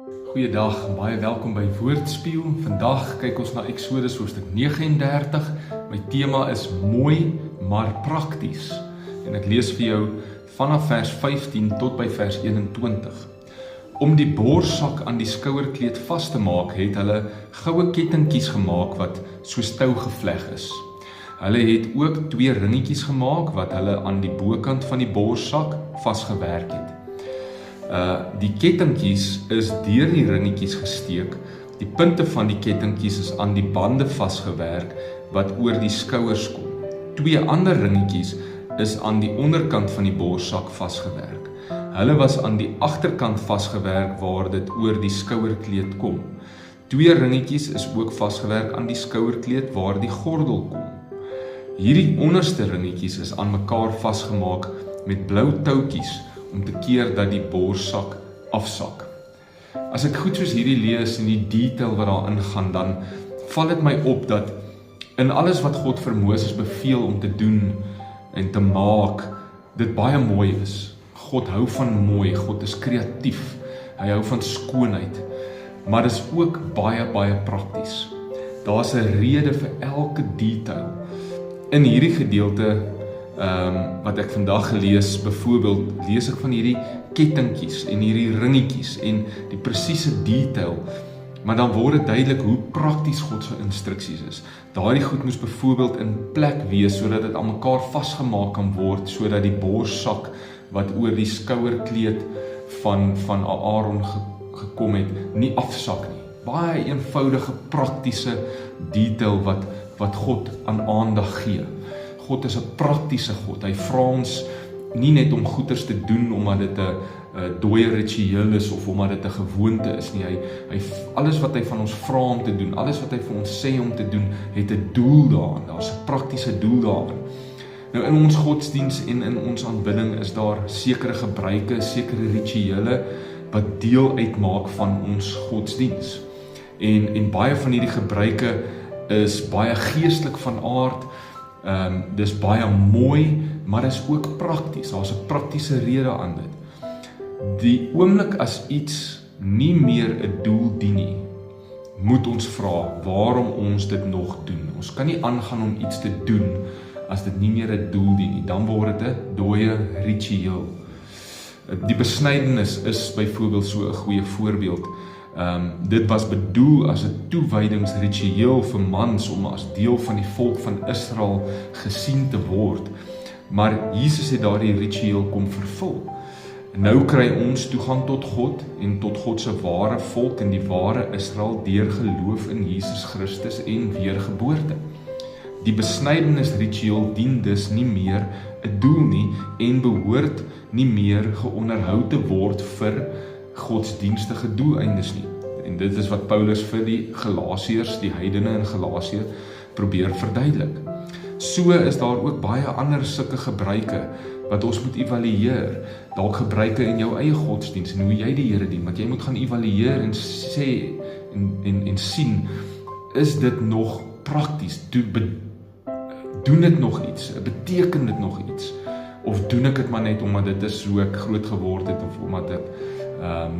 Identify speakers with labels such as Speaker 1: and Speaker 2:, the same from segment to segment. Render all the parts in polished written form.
Speaker 1: Goeiedag, baie welkom by Woordspieël. Vandag kyk ons na Eksodus hoofstuk 39. My tema is mooi, maar prakties. En ek lees vir jou vanaf vers 15 tot by vers 21. Om die borssak aan die skouerkleed vas te maak, het hulle goue kettingkies gemaak wat soos tou gevleg is. Hulle het ook 2 ringetjies gemaak wat hulle aan die bokant van die borssak vasgewerk het. Die kettingkies is deur die ringetjies gesteek. Die punte van die kettingkies is aan die bande vasgewerk wat oor die skouers kom. 2 ander ringetjies is aan die onderkant van die borssak vasgewerk. Hulle was aan die agterkant vasgewerk waar dit oor die skouerkleed kom. 2 ringetjies is ook vasgewerk aan die skouerkleed waar die gordel kom. Hierdie onderste ringetjies is aan mekaar vasgemaak met blou toutjies om te keer dat die borssak afsak. As ek goed soos hierdie lees en die detail wat daarin gaan, dan val dit my op dat in alles wat God vir Moses beveel om te doen en te maak, dit baie mooi is. God hou van mooi, God is kreatief, hy hou van skoonheid, maar dit is ook baie prakties. Daar's 'n rede vir elke detail. In hierdie gedeelte wat ek vandag gelees, byvoorbeeld lees ek van hierdie kettingkies en hierdie ringetjies en die presiese detail, maar dan word dit duidelik hoe prakties God se instruksies is. Daardie goed moes byvoorbeeld in plek wees sodat dit aan mekaar vasgemaak kan word, sodat die borssak wat oor die skouerkleed van Aaron gekom het, nie afsak nie. Baie eenvoudige praktiese detail wat God aan aandag gee. God is 'n praktiese God. Hy vra ons nie net om goeders te doen omdat dit 'n dooie ritueel is of omdat dit 'n gewoonte is nie. Alles wat hy van ons vra om te doen, alles wat hy vir ons sê om te doen, het 'n doel daarin. Daar's 'n praktiese doel daarin. Nou in ons godsdiens en in ons aanbidding is daar sekere gebruike, sekere rituele wat deel uitmaak van ons godsdiens. En baie van hierdie gebruike is baie geestelik van aard. Dis baie mooi, maar dis ook prakties. Daar's 'n praktiese rede aan dit. Die oomblik as iets nie meer 'n doel dien nie, moet ons vra waarom ons dit nog doen. Ons kan nie aangaan om iets te doen as dit nie meer 'n doel dien nie. Dan word dit 'n dooie ritueel. Die besnydenis is byvoorbeeld so 'n goeie voorbeeld. Dit was bedoel as 'n toewydingsritueel vir mans om as deel van die volk van Israel gesien te word. Maar Jesus het daardie ritueel kom vervul. Nou kry ons toegang tot God en tot God se ware volk en die ware Israel deur geloof in Jesus Christus en weergeboorte. Die besnydenisritueel dien dus nie meer 'n doel nie en behoort nie meer geonderhou te word vir godsdienstige doeleindes nie. En dit is wat Paulus vir die Galasiërs, die heidene in Galasië, probeer verduidelik. So is daar ook baie ander sulke gebruike wat ons moet evalueer. Dalk gebruike in jou eie godsdiens en hoe jy die Here dien, want jy moet gaan evalueer en sê en sien, is dit nog prakties? Doen dit nog iets? Beteken dit nog iets? Of doen ek dit maar net omdat dit is so ek groot geword het of omdat ek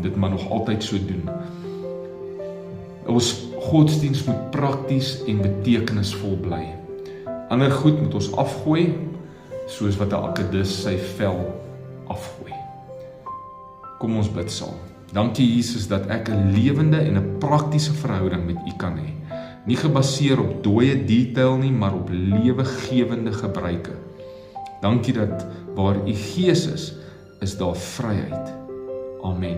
Speaker 1: dit maar nog altyd so doen. Ons godsdiens moet prakties en betekenisvol bly. Ander goed moet ons afgooi, soos wat 'n akedus sy vel afgooi. Kom ons bid saam. Dankie Jesus dat ek 'n lewende en 'n praktiese verhouding met U kan hê. Nie gebaseer op dooie detail nie, maar op lewegewende gebruike. Dankie dat waar U Gees is daar vryheid. Amen.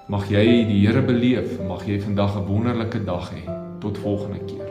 Speaker 1: Mag jy die Here beleef, mag jy vandag 'n wonderlike dag hê. Tot volgende keer.